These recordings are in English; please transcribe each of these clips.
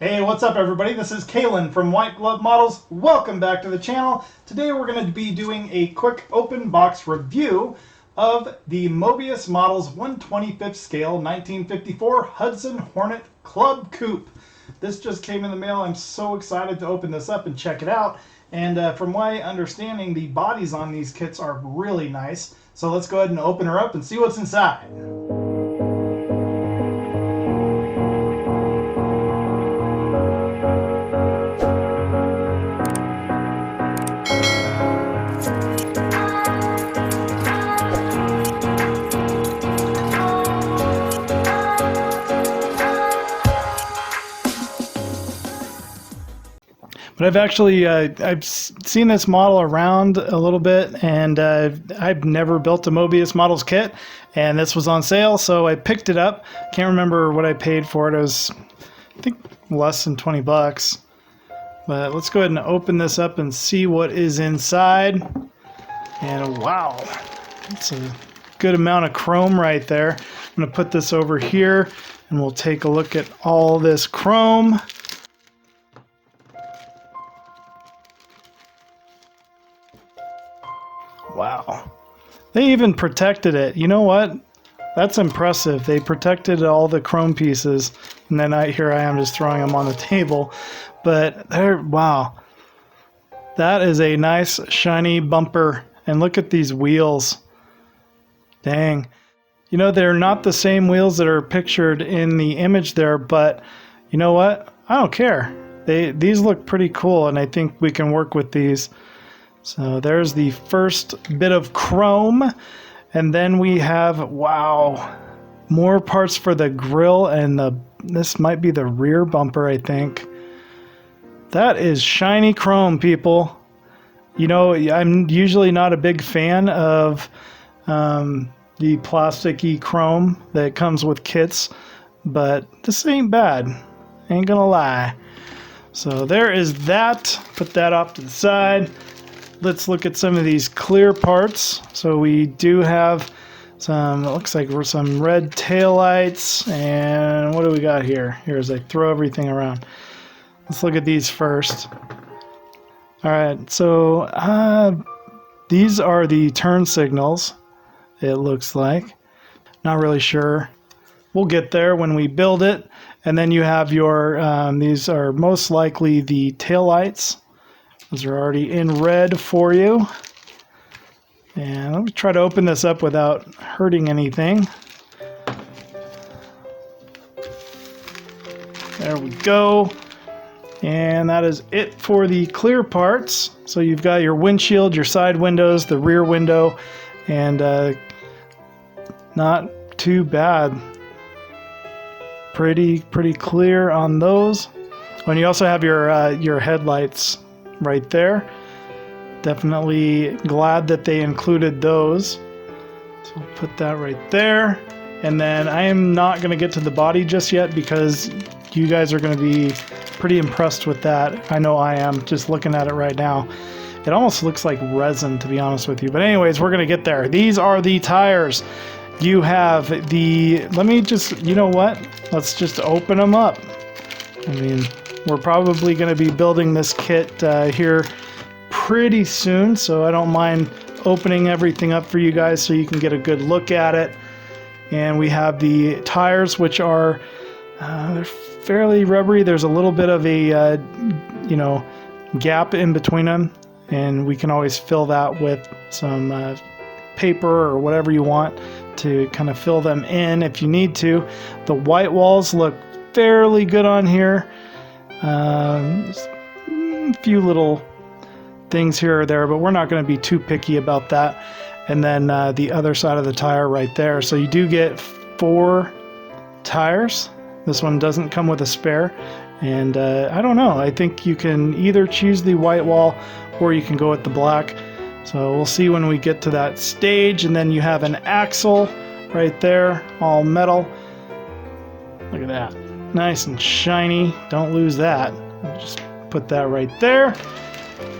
Hey, what's up everybody? This is Kalen from White Glove Models. Welcome back to the channel. Today we're going to be doing a quick open box review of the Moebius Models 1/25th scale 1954 Hudson Hornet Club Coupe. This just came in the mail. I'm so excited to open this up and check it out. And from my understanding, the bodies on these kits are really nice. So let's go ahead and open her up and see what's inside. But I've actually I've seen this model around a little bit, and I've never built a Moebius Models kit, and this was on sale, so I picked it up. Can't remember what I paid for it. It was, I think, less than 20 bucks. But let's go ahead and open this up and see what is inside. And wow, that's a good amount of chrome right there. I'm going to put this over here, and we'll take a look at all this chrome. Wow. They even protected it. You know what? That's impressive. They protected all the chrome pieces. And then here I am just throwing them on the table. But wow. That is a nice shiny bumper. And look at these wheels. Dang. You know, they're not the same wheels that are pictured in the image there, but you know what? I don't care. These look pretty cool, and I think we can work with these. So there's the first bit of chrome, and then we have, wow, more parts for the grill, and this might be the rear bumper, I think. That is shiny chrome, people. You know, I'm usually not a big fan of the plasticky chrome that comes with kits, but this ain't bad, ain't gonna lie. So there is that. Put that off to the side. Let's look at some of these clear parts. So we do have some, it looks like some red taillights, and what do we got here? Here as I throw everything around. Let's look at these first. All right, so these are the turn signals, it looks like. Not really sure. We'll get there when we build it. And then you have your, these are most likely the taillights. Those are already in red for you. And let me try to open this up without hurting anything. There we go. And that is it for the clear parts. So you've got your windshield, your side windows, the rear window, and not too bad. Pretty clear on those. And you also have your headlights right there. Definitely glad that they included those. So I'll put that right there. And then I am not going to get to the body just yet because you guys are going to be pretty impressed with that. I know I am, just looking at it right now. It almost looks like resin, to be honest with you. But anyways, we're going to get there. These are the tires. You have the, let me just, you know what? Let's just open them up. I mean, we're probably going to be building this kit here pretty soon, so I don't mind opening everything up for you guys so you can get a good look at it. And we have the tires, which are they're fairly rubbery. There's a little bit of a you know, gap in between them, and we can always fill that with some paper or whatever you want to kind of fill them in if you need to. The white walls look fairly good on here. A few little things here or there, but we're not going to be too picky about that. And then the other side of the tire right there. So you do get 4 tires. This one doesn't come with a spare. And I don't know. I think you can either choose the white wall or you can go with the black. So we'll see when we get to that stage. And then you have an axle right there, all metal. Look at that. Nice and shiny. Don't lose that. Just put that right there.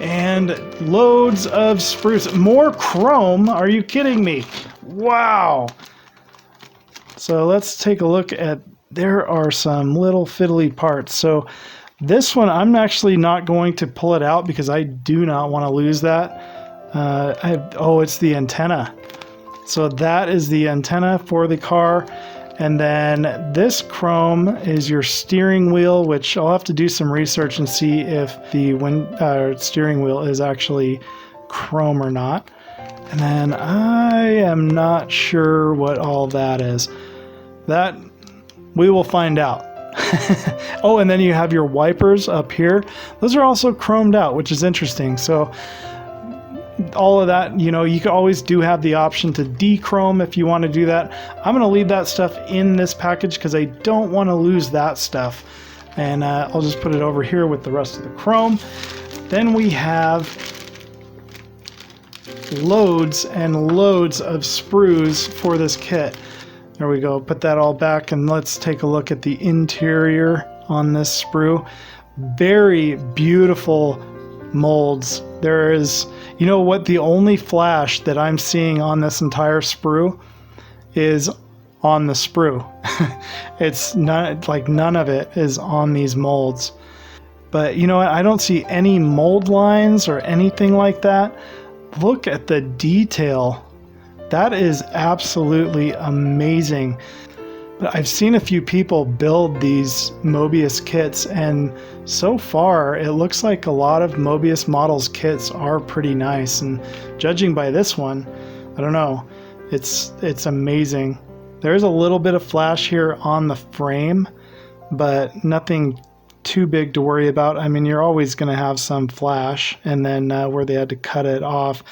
And loads of spruce. More chrome? Are you kidding me? Wow. So let's take a look at there are some little fiddly parts. So this one, I'm actually not going to pull it out because I do not want to lose that. Oh, it's the antenna. So that is the antenna for the car. And then this chrome is your steering wheel, which I'll have to do some research and see if the steering wheel is actually chrome or not. And then I am not sure what all that is. That we will find out. Oh, and then you have your wipers up here. Those are also chromed out, which is interesting. So all of that, you know, you can always do have the option to dechrome if you want to do that. I'm going to leave that stuff in this package because I don't want to lose that stuff. And I'll just put it over here with the rest of the chrome. Then we have loads and loads of sprues for this kit. There we go. Put that all back and let's take a look at the interior on this sprue. Very beautiful molds. There is, you know what, the only flash that I'm seeing on this entire sprue is on the sprue. It's not like none of it is on these molds. But you know what, I don't see any mold lines or anything like that. Look at the detail. That is absolutely amazing. But I've seen a few people build these Moebius kits, and so far it looks like a lot of Moebius Models kits are pretty nice. And judging by this one, I don't know, it's amazing. There's a little bit of flash here on the frame, but nothing too big to worry about. I mean, you're always going to have some flash, and then where they had to cut it off.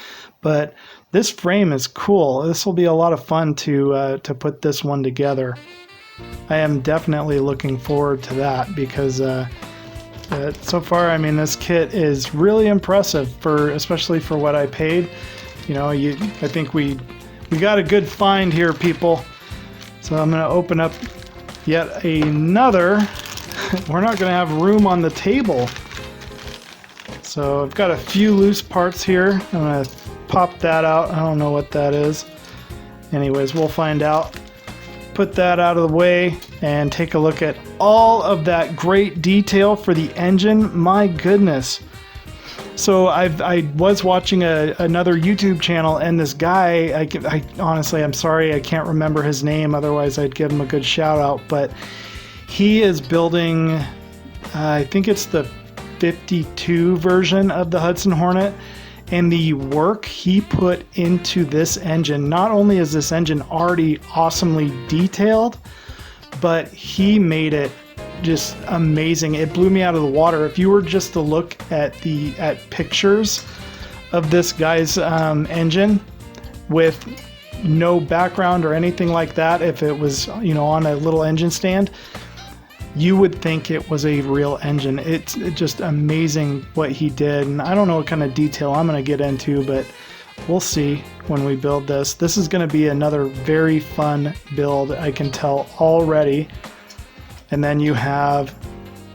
But this frame is cool. This will be a lot of fun to put this one together. I am definitely looking forward to that because so far, I mean, this kit is really impressive especially for what I paid. You know, I think we got a good find here, people. So I'm going to open up yet another. We're not going to have room on the table. So I've got a few loose parts here. I'm going to pop that out. I don't know what that is. Anyways, we'll find out. Put that out of the way and take a look at all of that great detail for the engine. My goodness. So I was watching another YouTube channel, and this guy, I honestly, I'm sorry, I can't remember his name. Otherwise, I'd give him a good shout out. But he is building, I think it's the 52 version of the Hudson Hornet. And the work he put into this engine, not only is this engine already awesomely detailed, but he made it just amazing. It blew me out of the water. If you were just to look at pictures of this guy's engine with no background or anything like that, if it was, you know, on a little engine stand, you would think it was a real engine. It's just amazing what he did. And I don't know what kind of detail I'm going to get into, but we'll see when we build this. This is going to be another very fun build, I can tell already. And then you have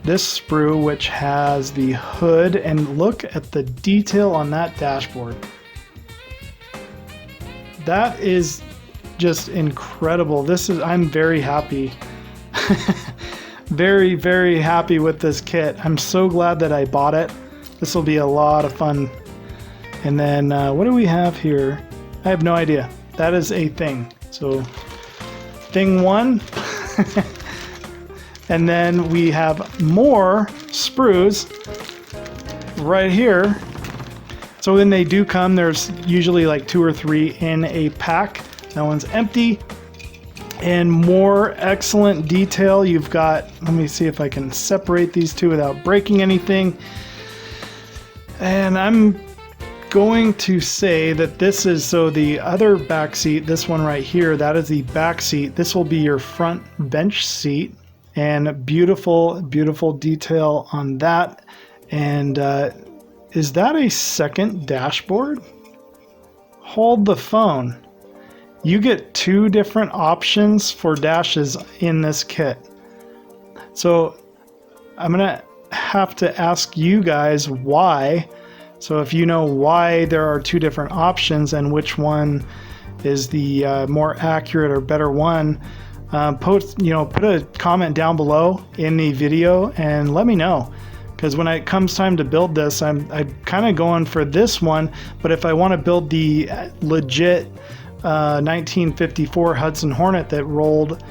this sprue, which has the hood, and look at the detail on that dashboard. That is just incredible. I'm very happy. Very, very happy with this kit. I'm so glad that I bought it. This will be a lot of fun. And then what do we have here? I have no idea. That is a thing. So thing one. And then we have more sprues right here. So when they do come, there's usually like 2 or 3 in a pack. That one's empty. And more excellent detail. You've got, let me see if I can separate these two without breaking anything. And I'm going to say that this is, so the other back seat, this one right here, that is the back seat. This will be your front bench seat, and beautiful, beautiful detail on that. And is that a second dashboard? Hold the phone. You get 2 different options for dashes in this kit. So I'm gonna have to ask you guys why. So if you know why there are 2 different options and which one is the more accurate or better one, put a comment down below in the video and let me know. Because when it comes time to build this, I'm kind of going for this one. But if I want to build the legit 1954 Hudson Hornet that rolled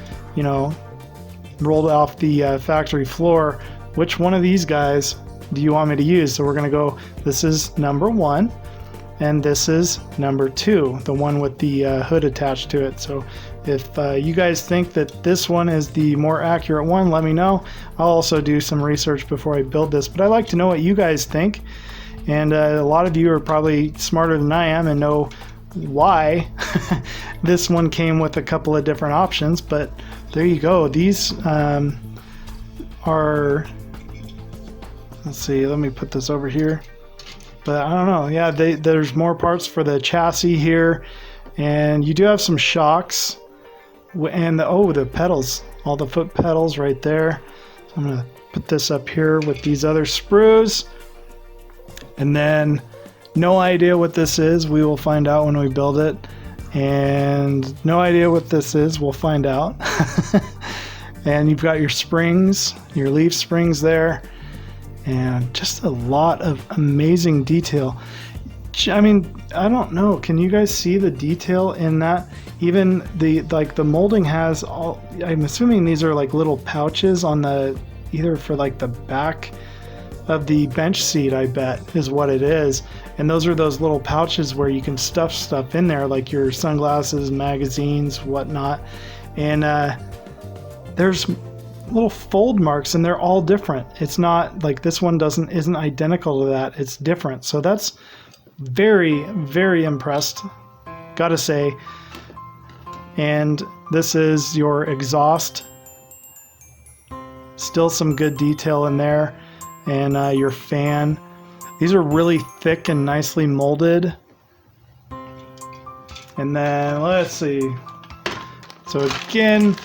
off the factory floor, which one of these guys do you want me to use? So we're going to go, this is number 1, and this is number 2, the one with the hood attached to it. So if you guys think that this one is the more accurate one, let me know. I'll also do some research before I build this, but I like to know what you guys think. And a lot of you are probably smarter than I am and know why this one came with a couple of different options, but there you go. These are, let's see, let me put this over here. But I don't know, yeah, there's more parts for the chassis here, and you do have some shocks, and the pedals, all the foot pedals right there. So I'm gonna put this up here with these other sprues, and then no idea what this is. We will find out when we build it, and no idea what this is. We'll find out. And you've got your springs, your leaf springs there, and just a lot of amazing detail. I mean, I don't know, can you guys see the detail in that? Even the molding has all, I'm assuming these are like little pouches on the, either for like the back of the bench seat, I bet is what it is. And those are those little pouches where you can stuff stuff in there, like your sunglasses, magazines, whatnot. And there's little fold marks, and they're all different. It's not like this one isn't identical to that. It's different. So that's very, very impressed, gotta say. And this is your exhaust. Still some good detail in there. And your fan. These are really thick and nicely molded. And then let's see. So again,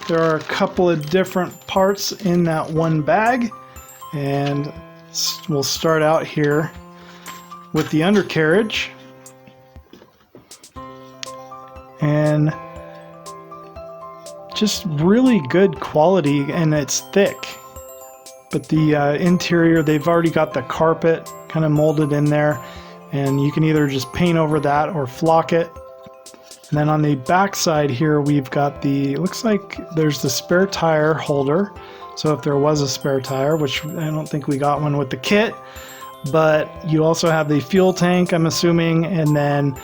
there are a couple of different parts in that one bag, and we'll start out here with the undercarriage. And just really good quality, and it's thick. But the interior, they've already got the carpet kind of molded in there, and you can either just paint over that or flock it. And then on the back side here, we've got looks like there's the spare tire holder. So if there was a spare tire, which I don't think we got one with the kit, but you also have the fuel tank, I'm assuming, and then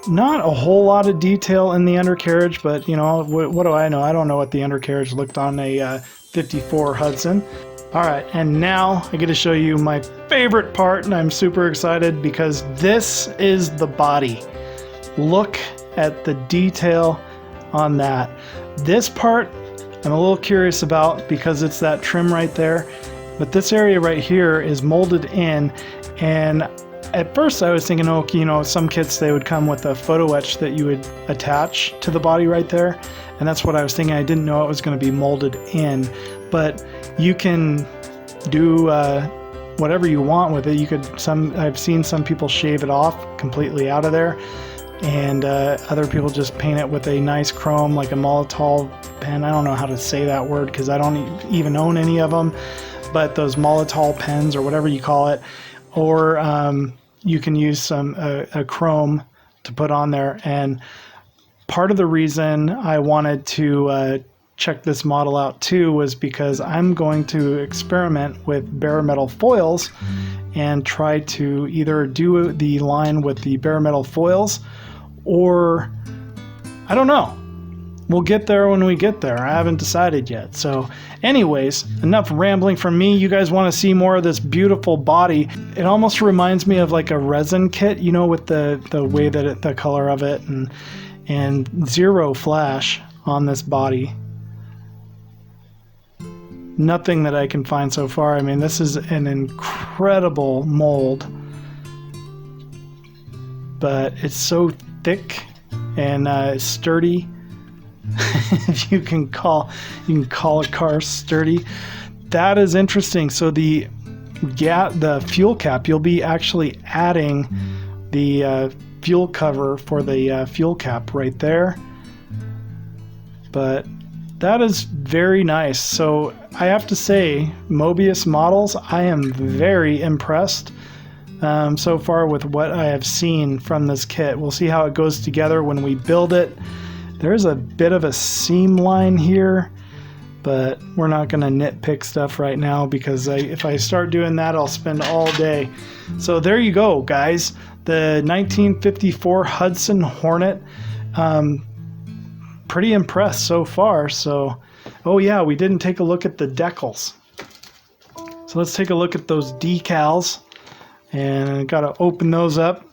not a whole lot of detail in the undercarriage, but what do I know? I don't know what the undercarriage looked on a 54 Hudson. All right, and now I get to show you my favorite part, and I'm super excited because this is the body. Look at the detail on that. This part I'm a little curious about because it's that trim right there, but this area right here is molded in, and at first I was thinking, oh, some kits, they would come with a photo etch that you would attach to the body right there, and that's what I was thinking. I didn't know it was going to be molded in, but you can do whatever you want with it. I've seen some people shave it off completely out of there, and other people just paint it with a nice chrome, like a Molotov pen. I don't know how to say that word because I don't even own any of them, but those Molotov pens or whatever you call it, or you can use a chrome to put on there. And part of the reason I wanted to check this model out too was because I'm going to experiment with bare metal foils and try to either do the line with the bare metal foils, or I don't know. We'll get there when we get there. I haven't decided yet. So anyways, enough rambling from me. You guys want to see more of this beautiful body. It almost reminds me of like a resin kit, with the way that the color of it, and zero flash on this body. Nothing that I can find so far. I mean, this is an incredible mold, but it's so thick and sturdy. If you can call a car sturdy. That is interesting. So the fuel cap, you'll be actually adding the fuel cover for the fuel cap right there. But that is very nice. So I have to say, Moebius Models, I am very impressed so far with what I have seen from this kit. We'll see how it goes together when we build it. There's a bit of a seam line here, but we're not going to nitpick stuff right now because if I start doing that, I'll spend all day. So there you go, guys. The 1954 Hudson Hornet. Pretty impressed so far. So, oh yeah, we didn't take a look at the decals. So let's take a look at those decals. And I got to open those up.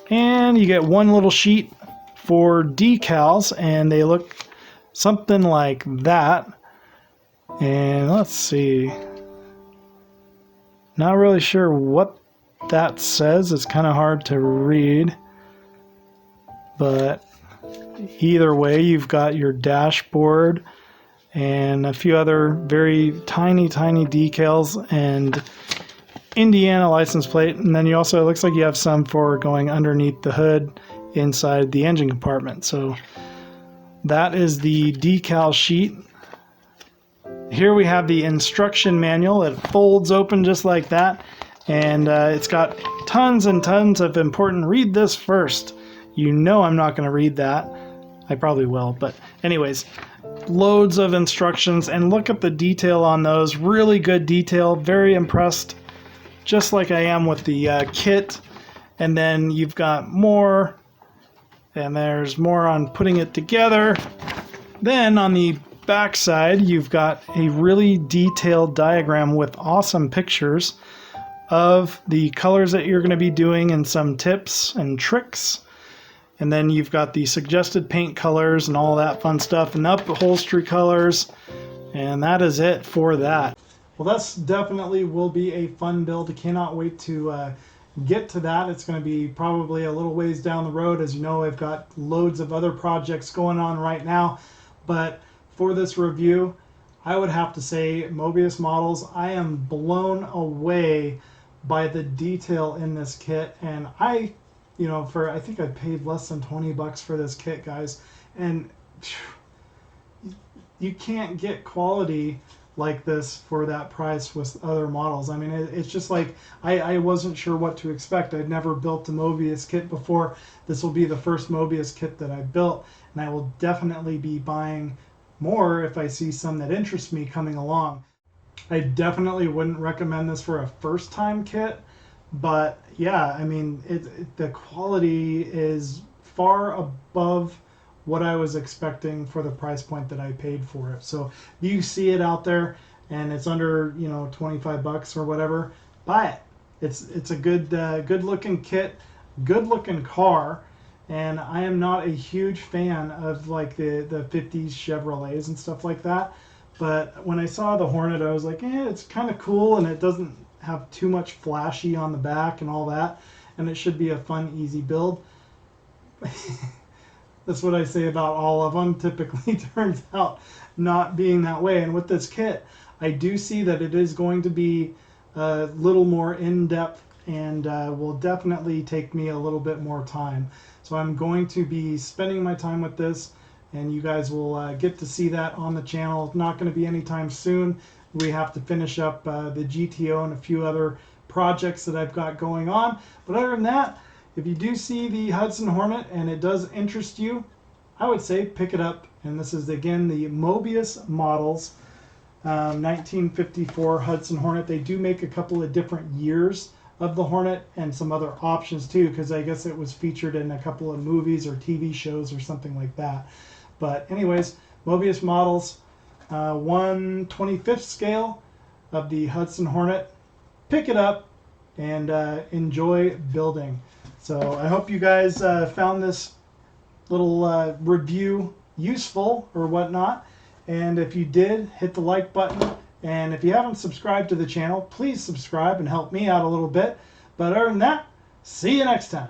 And you get one little sheet for decals, and they look something like that. And let's see. Not really sure what that says. It's kind of hard to read. But either way, you've got your dashboard and a few other very tiny decals and Indiana license plate. And then you also, it looks like you have some for going underneath the hood inside the engine compartment. So that is the decal sheet. Here we have the instruction manual. It folds open just like that. And it's got tons and tons of important, read this first. You know I'm not going to read that. I probably will, but anyways, loads of instructions, and look at the detail on those. Really good detail. Very impressed, just like I am with the kit. And then you've got more, and there's more on putting it together. Then on the back side, you've got a really detailed diagram with awesome pictures of the colors that you're going to be doing and some tips and tricks. And then you've got the suggested paint colors and all that fun stuff, and upholstery colors. And that is it for that. Well, that's definitely will be a fun build. I cannot wait to get to that. It's going to be probably a little ways down the road. As you know, I've got loads of other projects going on right now. But for this review, I would have to say Moebius Models, I am blown away by the detail in this kit. And I think I paid less than 20 bucks for this kit, guys. And you can't get quality like this for that price with other models. I mean, it's just like, I wasn't sure what to expect. I'd never built a Moebius kit before. This will be the first Moebius kit that I built, and I will definitely be buying more if I see some that interest me coming along. I definitely wouldn't recommend this for a first-time kit, but yeah, I mean, the quality is far above what I was expecting for the price point that I paid for it. So if you see it out there and it's under 25 bucks or whatever, buy it. It's a good looking kit, good looking car. And I am not a huge fan of like the 50s Chevrolets and stuff like that. But when I saw the Hornet, I was like, it's kind of cool, and it doesn't have too much flashy on the back and all that. And it should be a fun, easy build. That's what I say about all of them. Typically turns out not being that way. And with this kit, I do see that it is going to be a little more in-depth and will definitely take me a little bit more time. So I'm going to be spending my time with this, and you guys will get to see that on the channel. It's not going to be anytime soon. We have to finish up the GTO and a few other projects that I've got going on. But other than that, if you do see the Hudson Hornet and it does interest you, I would say pick it up. And this is, again, the Moebius Models 1954 Hudson Hornet. They do make a couple of different years of the Hornet and some other options too, because I guess it was featured in a couple of movies or TV shows or something like that. But anyways, Moebius Models, 1/25th scale of the Hudson Hornet. Pick it up and enjoy building. So I hope you guys found this little review useful or whatnot. And if you did, hit the like button. And if you haven't subscribed to the channel, please subscribe and help me out a little bit. But other than that, see you next time.